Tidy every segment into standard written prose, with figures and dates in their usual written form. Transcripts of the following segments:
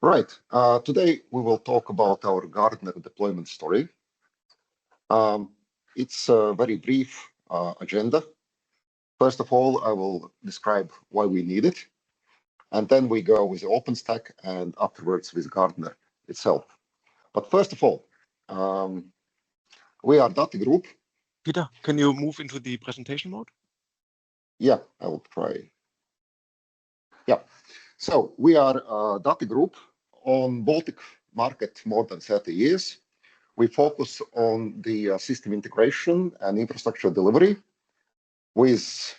Right. Today we will talk about our Gardener deployment story. It's a very brief agenda. First of all, I will describe why we need it, and then we go with the OpenStack and afterwards with Gardener itself. But first of all, we are Data Group. Peter, can you move into the presentation mode? Yeah, I will try. Yeah. So we are a Data Group on Baltic market more than 30 years. We focus on the system integration and infrastructure delivery with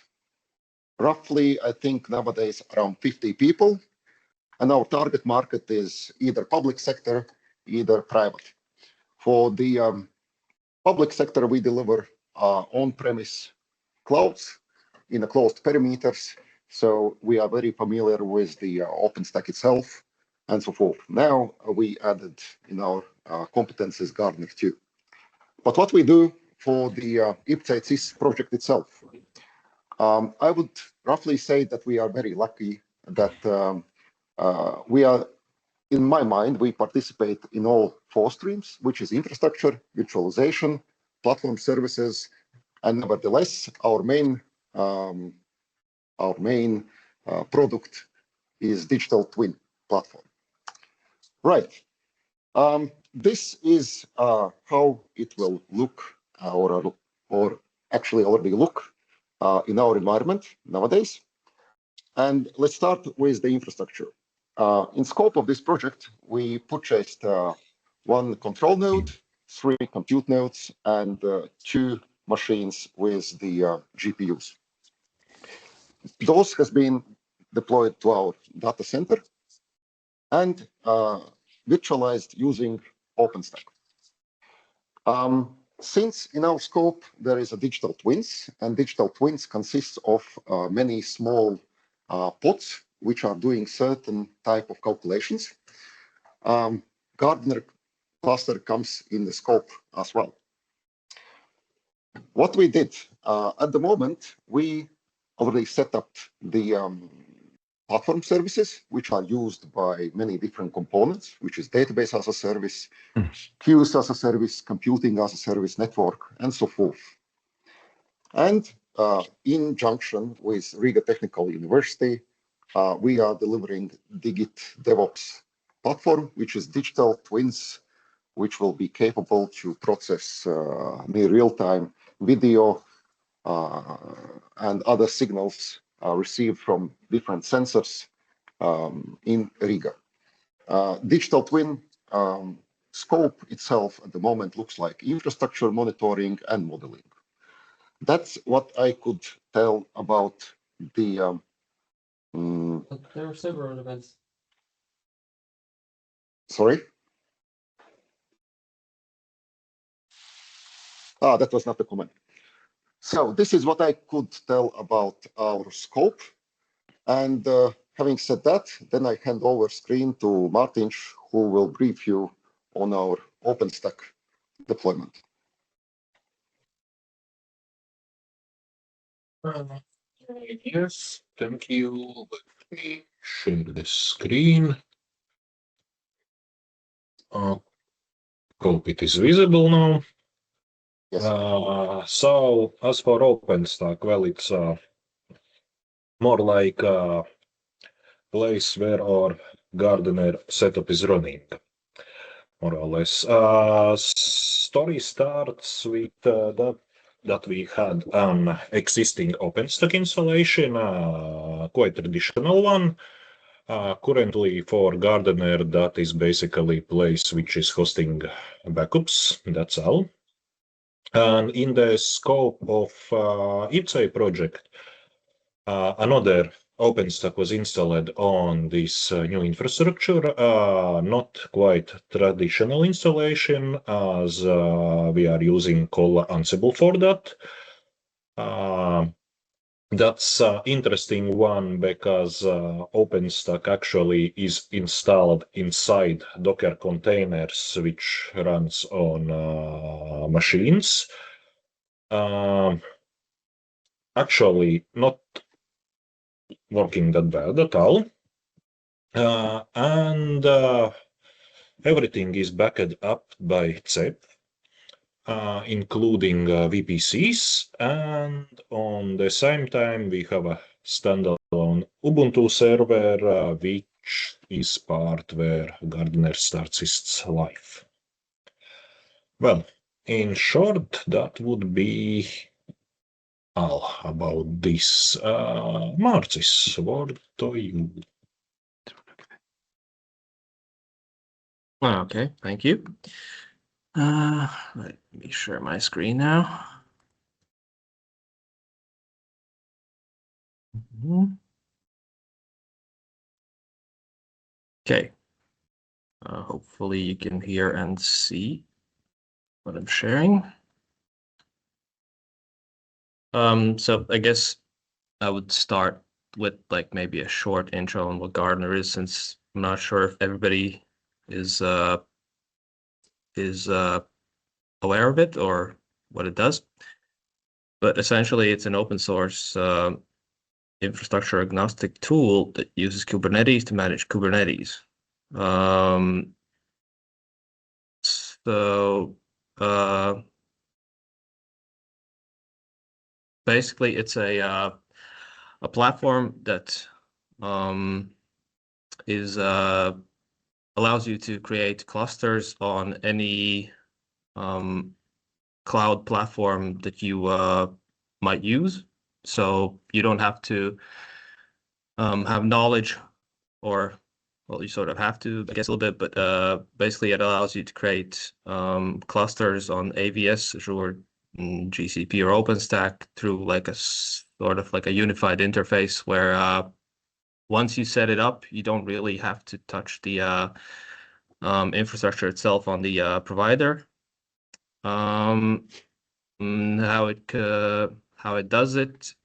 roughly, I think nowadays, around 50 people. And our target market is either public sector, either private. For the public sector, we deliver on-premise clouds in a closed perimeters. So we are very familiar with the OpenStack itself and so forth. Now we added in our competencies Gardener too. But what we do for the IPCEI CIS project itself, I would roughly say that we are very lucky that we are, in my mind, we participate in all 4 streams, which is infrastructure, virtualization, platform services, and nevertheless, our main product is digital twin platform. Right. This is how it will look, or actually already look in our environment nowadays. And let's start with the infrastructure. In scope of this project, we purchased 1 control node, 3 compute nodes, and 2 machines with the GPUs. Those has been deployed to our data center and virtualized using OpenStack. Since in our scope there is a digital twins, and digital twins consists of many small pods which are doing certain type of calculations, Gardener cluster comes in the scope as well. What we did at the moment, we already set up the platform services, which are used by many different components, which is database as a service, queues as a service, computing as a service, network, and so forth. And in junction with Riga Technical University, we are delivering Digit DevOps platform, which is digital twins, which will be capable to process near real-time video and other signals received from different sensors in Riga. Digital twin scope itself at the moment looks like infrastructure monitoring and modeling. That's what I could tell about the... There are several events. Sorry? That was not a comment. So this is what I could tell about our scope. And having said that, then I hand over screen to Martin, who will brief you on our OpenStack deployment. Yes, thank you. Let me share the screen. Hope it is visible now. Yes. So as for OpenStack, well, it's more like a place where our Gardener setup is running, more or less. Story starts with that we had an existing OpenStack installation, quite traditional one. Currently for Gardener, that is basically a place which is hosting backups, that's all. And in the scope of IPCEI project, another OpenStack was installed on this new infrastructure, not quite traditional installation, as we are using call Ansible for that. That's an interesting one because OpenStack actually is installed inside Docker containers, which runs on machines. Actually, not working that bad at all. and everything is backed up by CEP, including VPCs, and on the same time we have a standalone Ubuntu server, which is part where Gardener starts its life. Well, in short, that would be all about this. Marcis, word to you. Okay, thank you. Let me share my screen now. Okay. Hopefully you can hear and see what I'm sharing. So I guess I would start with like maybe a short intro on what Gardener is, since I'm not sure if everybody is aware of it or what it does. But essentially, it's an open source infrastructure agnostic tool that uses Kubernetes to manage Kubernetes. So basically, it's a platform that is allows you to create clusters on any cloud platform that you might use. So you don't have to have knowledge, or well, you sort of have to, I guess, a little bit, but basically it allows you to create clusters on AVS, Azure, GCP, or OpenStack through like a sort of like a unified interface where once you set it up, you don't really have to touch the infrastructure itself on the provider. How it does it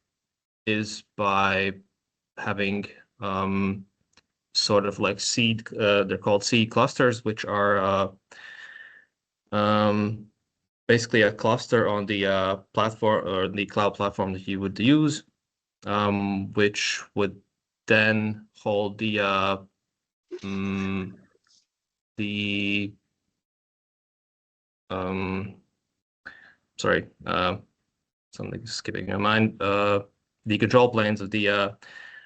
is by having sort of like seed. They're called seed clusters, which are basically a cluster on the platform or the cloud platform that you would use, which would then hold the sorry, something's skipping my mind. The control planes of the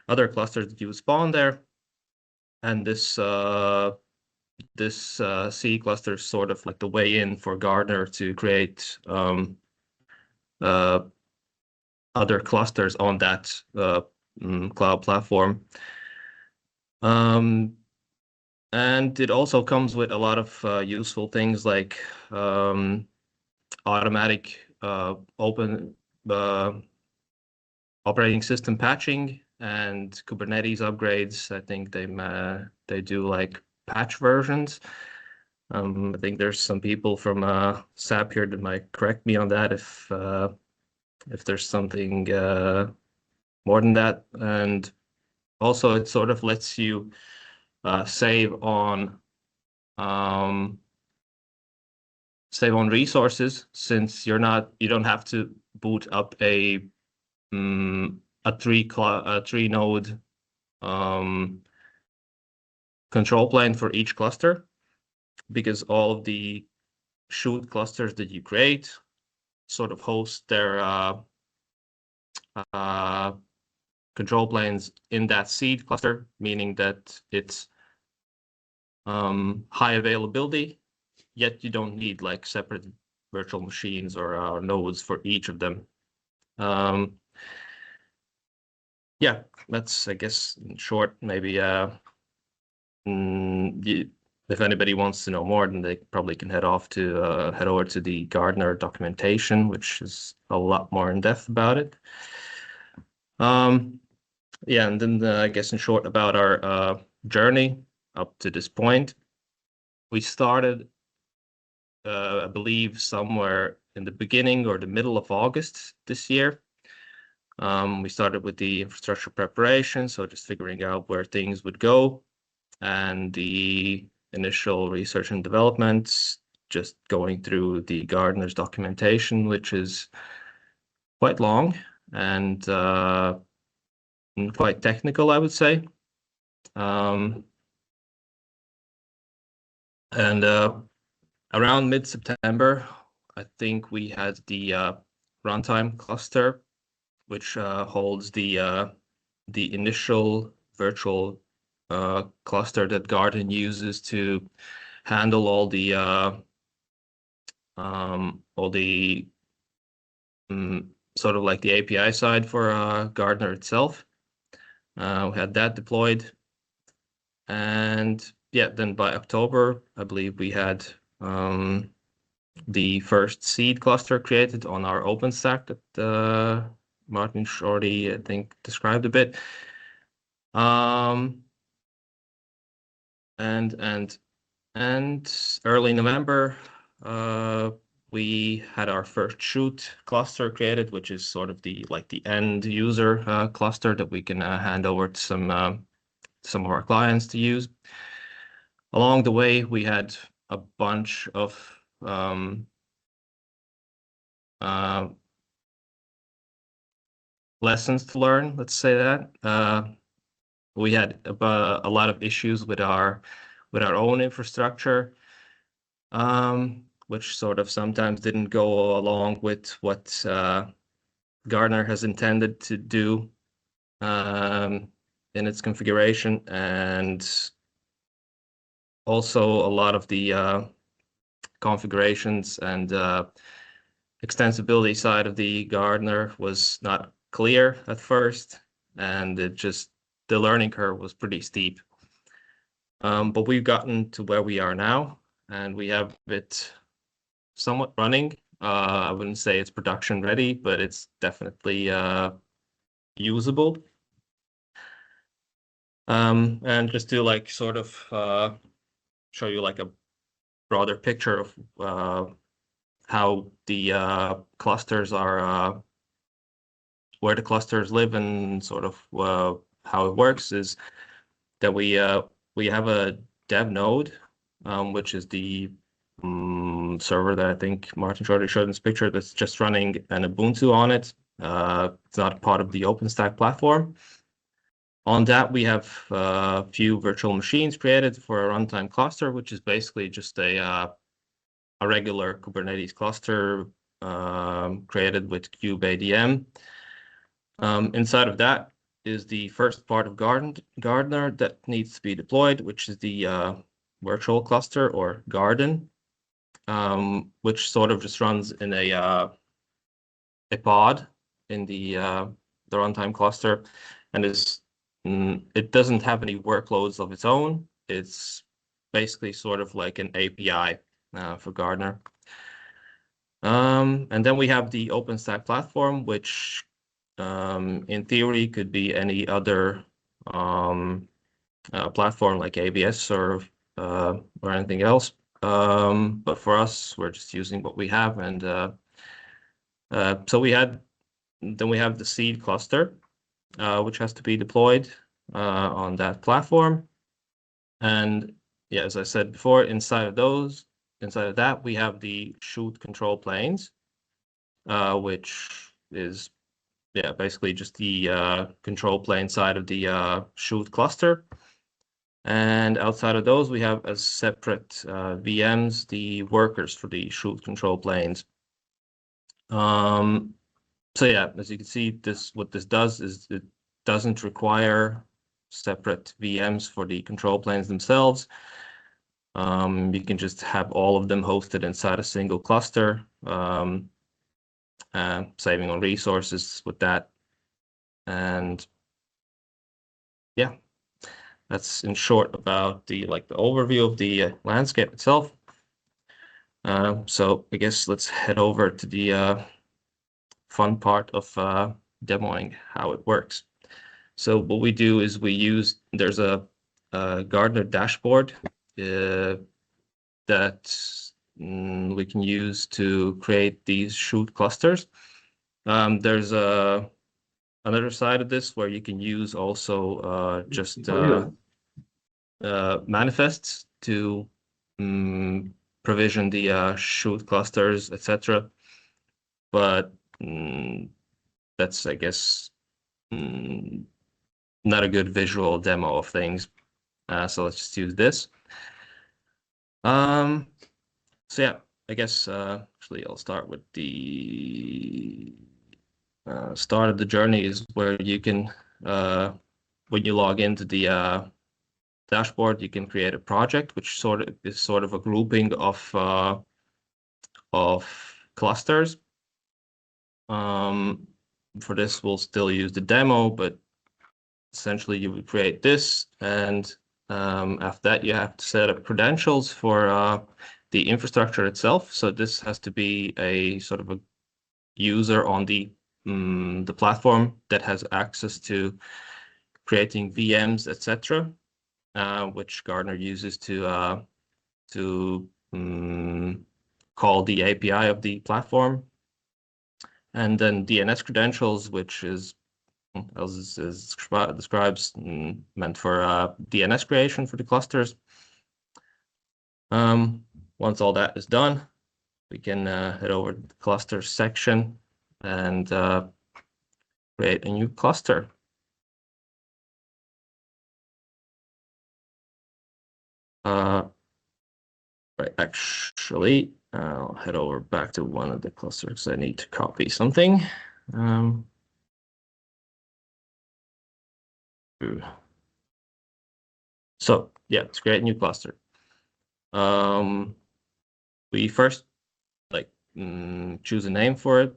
other clusters that you would spawn there, and this C cluster is sort of like the way in for Gardener to create other clusters on that cloud platform. And it also comes with a lot of useful things like automatic open operating system patching and Kubernetes upgrades. I think they do like patch versions. I think there's some people from SAP here that might correct me on that if there's something more than that. And also, it sort of lets you save on resources, since you don't have to boot up a three node control plane for each cluster, because all of the shoot clusters that you create sort of host their control planes in that seed cluster, meaning that it's high availability, yet you don't need like separate virtual machines or nodes for each of them. Yeah, that's, I guess, in short. Maybe if anybody wants to know more, then they probably can head over to the Gardener documentation, which is a lot more in depth about it. Yeah, and then I guess in short about our journey up to this point. We started, I believe, somewhere in the beginning or the middle of August this year. We started with the infrastructure preparation, so just figuring out where things would go, and the initial research and development, just going through the Gardener's documentation, which is quite long and quite technical, I would say. And around mid-September, I think we had the runtime cluster, which holds the initial virtual cluster that Garden uses to handle all the sort of like the API side for Gardener itself. We had that deployed, and yeah, then by October, I believe we had the first seed cluster created on our OpenStack that Martin already, I think, described a bit. And early November, we had our first shoot cluster created, which is sort of the end user cluster that we can hand over to some of our clients to use. Along the way, we had a bunch of lessons to learn, let's say that. We had a lot of issues with our own infrastructure, which sort of sometimes didn't go along with what Gardener has intended to do in its configuration, and also a lot of the configurations and extensibility side of the Gardener was not clear at first, and the learning curve was pretty steep. But we've gotten to where we are now, and we have it somewhat running. I wouldn't say it's production ready, but it's definitely usable. And just to like sort of show you like a broader picture of how the clusters are, where the clusters live, and sort of how it works is that we have a dev node, which is the server that I think Martin already showed in this picture, that's just running an Ubuntu on it. It's not part of the OpenStack platform. On that, we have a few virtual machines created for a runtime cluster, which is basically just a regular Kubernetes cluster created with kubeadm. Inside of that is the first part of Gardener that needs to be deployed, which is the virtual cluster or Garden, which sort of just runs in a pod in the runtime cluster, and it doesn't have any workloads of its own. It's basically sort of like an API for Gardener. And then we have the OpenStack platform, which in theory could be any other platform like ABS or anything else. But for us, we're just using what we have, and so we have the seed cluster, which has to be deployed on that platform. And yeah, as I said before, inside of that, we have the shoot control planes, which is basically just the control plane side of the shoot cluster. And outside of those, we have as separate VMs the workers for the shoot control planes. So yeah, as you can see, what this does is it doesn't require separate VMs for the control planes themselves. You can just have all of them hosted inside a single cluster, saving on resources with that. And yeah, that's in short about the overview of the landscape itself. So I guess let's head over to the fun part of demoing how it works. So what we do is there's a Gardener dashboard that we can use to create these shoot clusters. There's another side of this where you can use also just manifests to provision the shoot clusters, etc. But that's, I guess, not a good visual demo of things. So let's just use this. So yeah, I guess actually I'll start with the start of the journey is where you can when you log into the dashboard, you can create a project, which is sort of a grouping of clusters. For this, we'll still use the demo, but essentially you would create this, and after that, you have to set up credentials for the infrastructure itself. So this has to be a sort of a user on the platform that has access to creating VMs, etc., which Gartner uses to call the API of the platform, and then DNS credentials, which is as describes meant for DNS creation for the clusters. Once all that is done, we can head over to the cluster section and create a new cluster. Right, actually, I'll head over back to one of the clusters. I need to copy something. So yeah, let's create a new cluster. We first choose a name for it.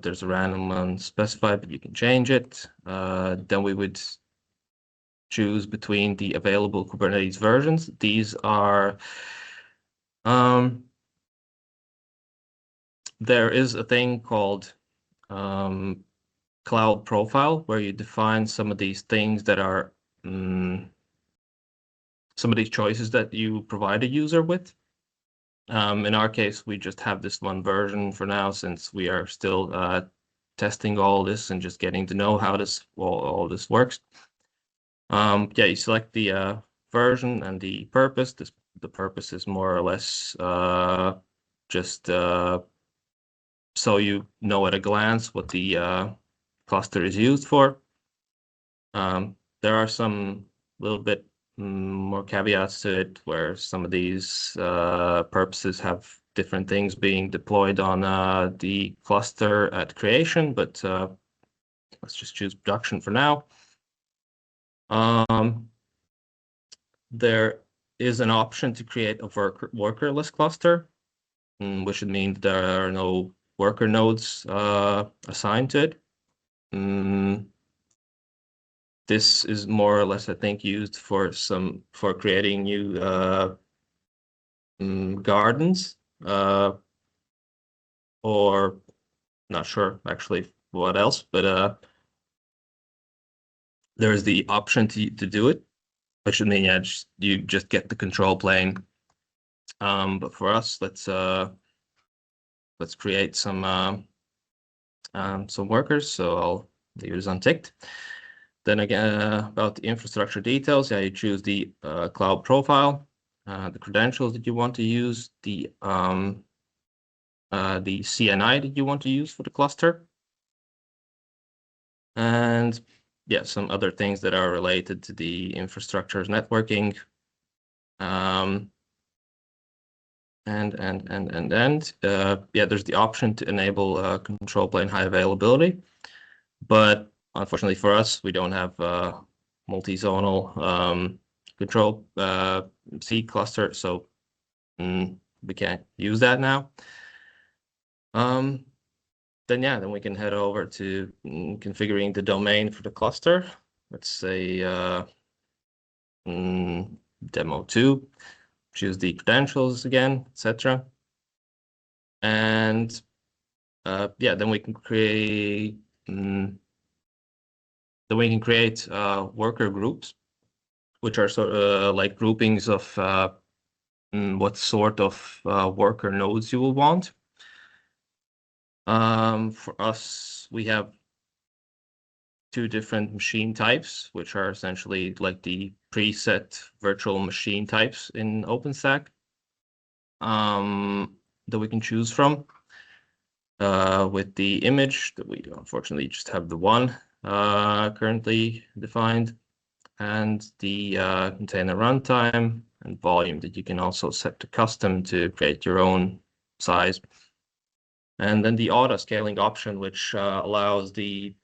There's a random one specified, but you can change it. Then we would choose between the available Kubernetes versions. These are there is a thing called cloud profile where you define some of these things that are some of these choices that you provide a user with. In our case, we just have this one version for now, since we are still testing all this and just getting to know how this all this works. Yeah, you select the version and the purpose. The purpose is more or less just so you know at a glance what the cluster is used for. There are some little bit more caveats to it, where some of these purposes have different things being deployed on the cluster at creation, but let's just choose production for now. There is an option to create a workerless cluster, which would mean there are no worker nodes assigned to it. This is more or less, I think, used for creating new gardens, or not sure actually what else, but there's the option to do it, which would mean you just get the control plane. But for us, let's create some workers. So I'll leave it unticked. Then again, about the infrastructure details, yeah, you choose the cloud profile, the credentials that you want to use, the CNI that you want to use for the cluster, and yeah, some other things that are related to the infrastructure's networking. Yeah, there's the option to enable control plane high availability, but unfortunately for us, we don't have multi-zonal control C cluster, so we can't use that now. Then we can head over to configuring the domain for the cluster. Let's say demo2. Choose the credentials again, etc. And yeah, then we can create worker groups, which are sort of like groupings of what sort of worker nodes you will want. For us, we have two different machine types, which are essentially like the preset virtual machine types in OpenStack that we can choose from. With the image that we unfortunately just have the one. currently defined, and the container runtime and volume that you can also set to custom to create your own size. And then the auto scaling option, which allows the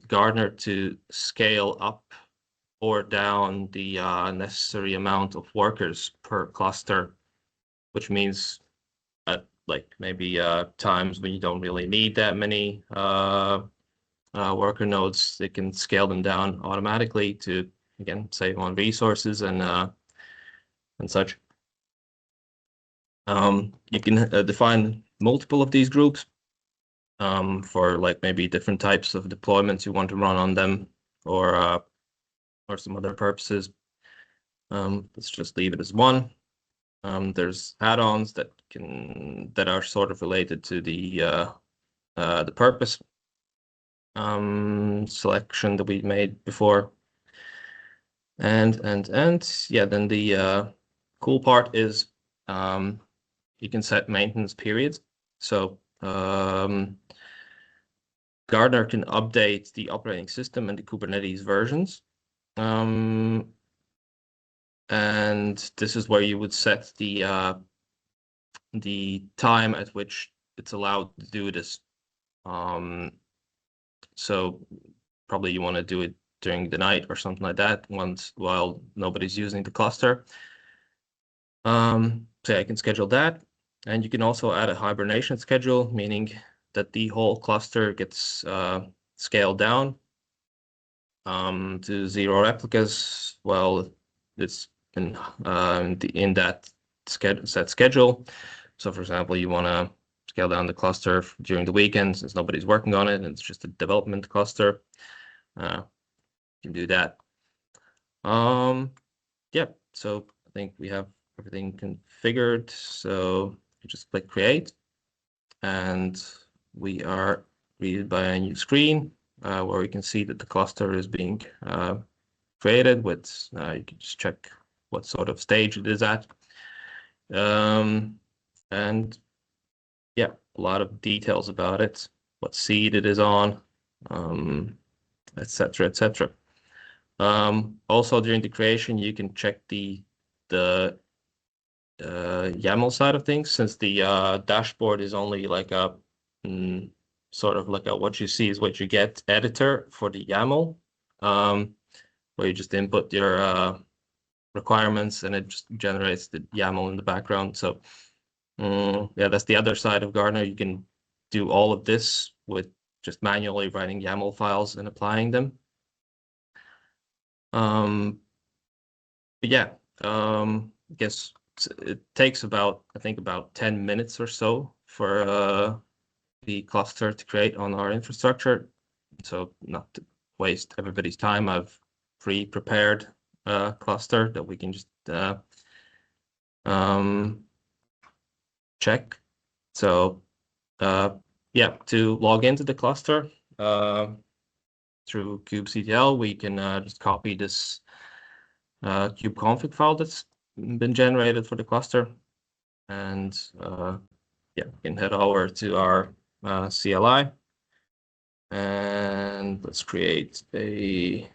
gardener to scale up or down the necessary amount of workers per cluster, which means at like maybe times when you don't really need that many worker nodes, they can scale them down automatically to, again, save on resources and such. You can define multiple of these groups for like maybe different types of deployments you want to run on them, or some other purposes. Let's just leave it as one. There's add-ons that are sort of related to the purpose selection that we made before. And yeah, then the cool part is you can set maintenance periods. So Gardener can update the operating system and the Kubernetes versions. And this is where you would set the time at which it's allowed to do this. So probably you want to do it during the night or something like that, while nobody's using the cluster. So yeah, I can schedule that, and you can also add a hibernation schedule, meaning that the whole cluster gets scaled down to 0 replicas while it's in that set schedule. So for example, you want to scale down the cluster during the weekend since nobody's working on it and it's just a development cluster. You can do that. Yeah, so I think we have everything configured. So you just click create, and we are greeted by a new screen where we can see that the cluster is being created with, you can just check what sort of stage it is at. And yeah, a lot of details about it, what seed it is on, etc., etc. Also during the creation, you can check the YAML side of things, since the dashboard is only like a sort of like a what you see is what you get editor for the YAML, where you just input your requirements and it just generates the YAML in the background. So yeah, that's the other side of Gardener. You can do all of this with just manually writing YAML files and applying them. But yeah, I guess it takes about, I think, about 10 minutes or so for the cluster to create on our infrastructure. So not to waste everybody's time, I've pre-prepared a cluster that we can just check. So yeah, to log into the cluster through kubectl, we can just copy this kubeconfig file that's been generated for the cluster, and yeah, we can head over to our CLI, and let's create a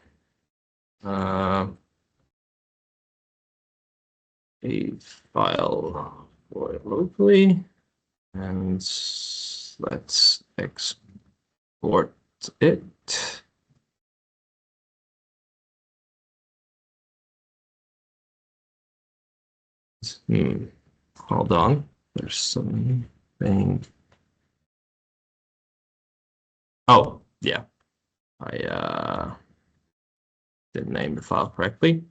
file for it locally, and let's export it. Hold on, there's something. Oh, yeah, I didn't name the file correctly.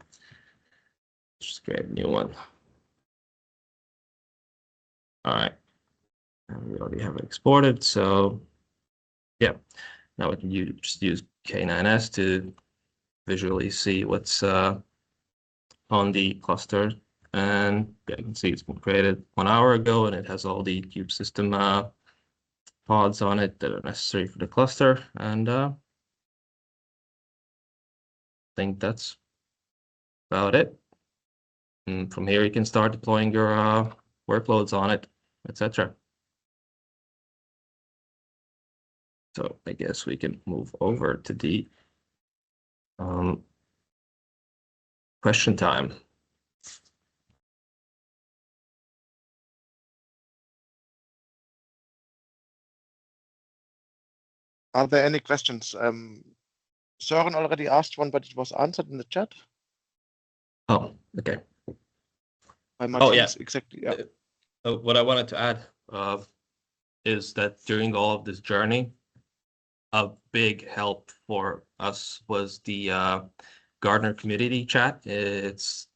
Just create a new one. All right, and we already have it exported, so yeah, now we can just use K9S to visually see what's on the cluster. And yeah, you can see it's been created 1 hour ago, and it has all the kube system pods on it that are necessary for the cluster. And I think that's about it. And from here, you can start deploying your workloads on it, etc. So I guess we can move over to the question time. Are there any questions? Søren already asked one, but it was answered in the chat. Oh, okay. By Oh, yeah. Martins, exactly. Yeah. What I wanted to add is that during all of this journey, a big help for us was the Gardener community chat. It's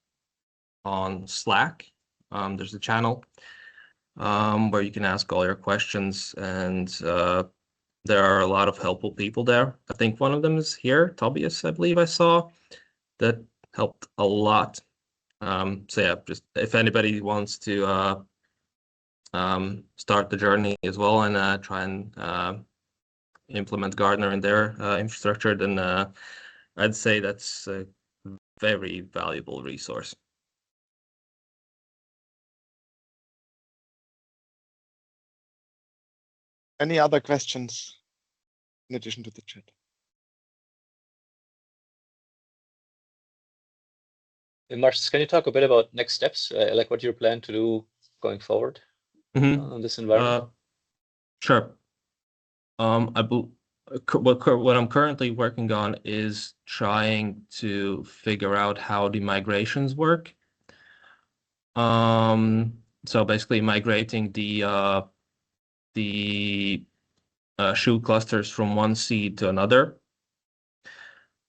on Slack. There's a channel where you can ask all your questions, and there are a lot of helpful people there. I think one of them is here, Tobias, I believe I saw. That helped a lot. So yeah, just if anybody wants to start the journey as well and try and implement Gardener in their infrastructure, then I'd say that's a very valuable resource. Any other questions in addition to the chat? Marcus, can you talk a bit about next steps, like what you plan to do going forward on this environment? Sure. What I'm currently working on is trying to figure out how the migrations work. So basically migrating the shoe clusters from one seed to another.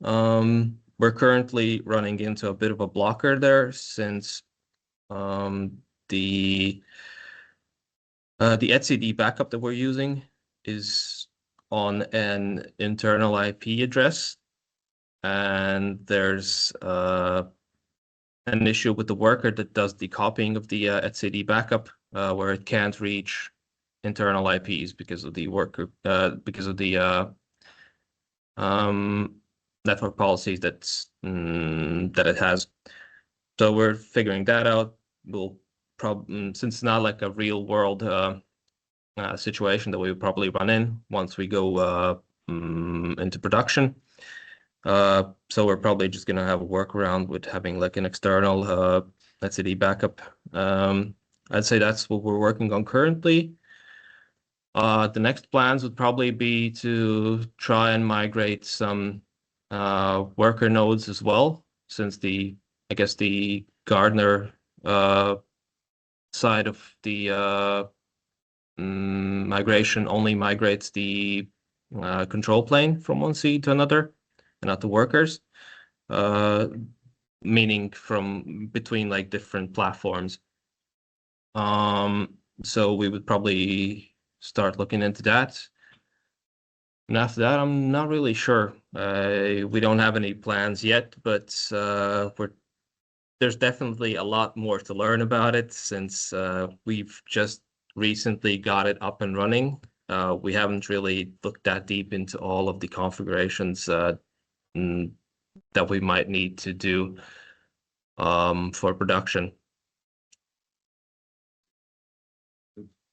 We're currently running into a bit of a blocker there since the etcd backup that we're using is on an internal IP address, and there's an issue with the worker that does the copying of the etcd backup where it can't reach internal IPs because of the worker because of the network policies that it has. So we're figuring that out. We'll probably, since it's not like a real world situation that we would probably run in once we go into production. So we're probably just gonna have a workaround with having like an external etcd backup. I'd say that's what we're working on currently. The next plans would probably be to try and migrate some worker nodes as well, since I guess the Gardener side of the migration only migrates the control plane from one seed to another, and not the workers, meaning from between like different platforms. So we would probably start looking into that. And after that, I'm not really sure. We don't have any plans yet, but there's definitely a lot more to learn about it since we've just recently got it up and running. We haven't really looked that deep into all of the configurations that we might need to do for production.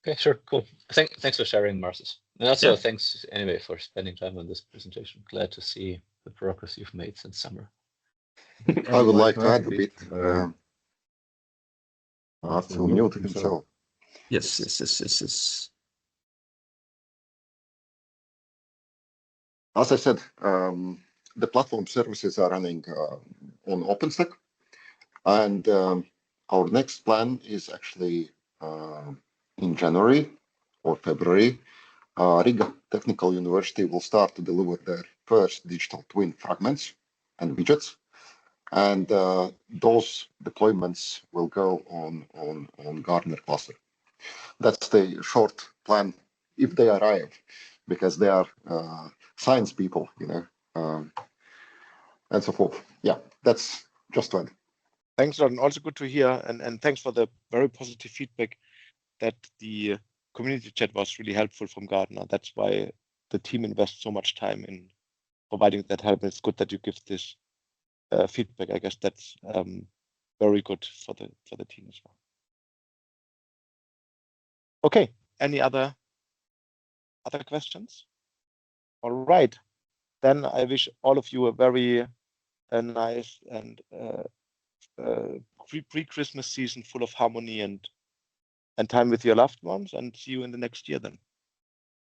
Okay, sure, cool. Thanks for sharing, Marcus. And also Yeah. thanks anyway for spending time on this presentation. Glad to see the progress you've made since summer. I would like to add a bit. Arthur muted himself. Yes. As I said, the platform services are running on OpenStack, and our next plan is actually in January or February. Riga Technical University will start to deliver their first digital twin fragments and widgets, and those deployments will go on Gardener cluster. That's the short plan if they arrive, because they are science people, and so forth. Yeah, that's just one. Thanks, Jordan. Also good to hear, and thanks for the very positive feedback that the community chat was really helpful from Gardener. That's why the team invests so much time in providing that help. It's good that you give this feedback. I guess that's very good for the team as well. Okay, any other questions? All right. Then I wish all of you a very nice and pre-Christmas season full of harmony and time with your loved ones, and see you in the next year then.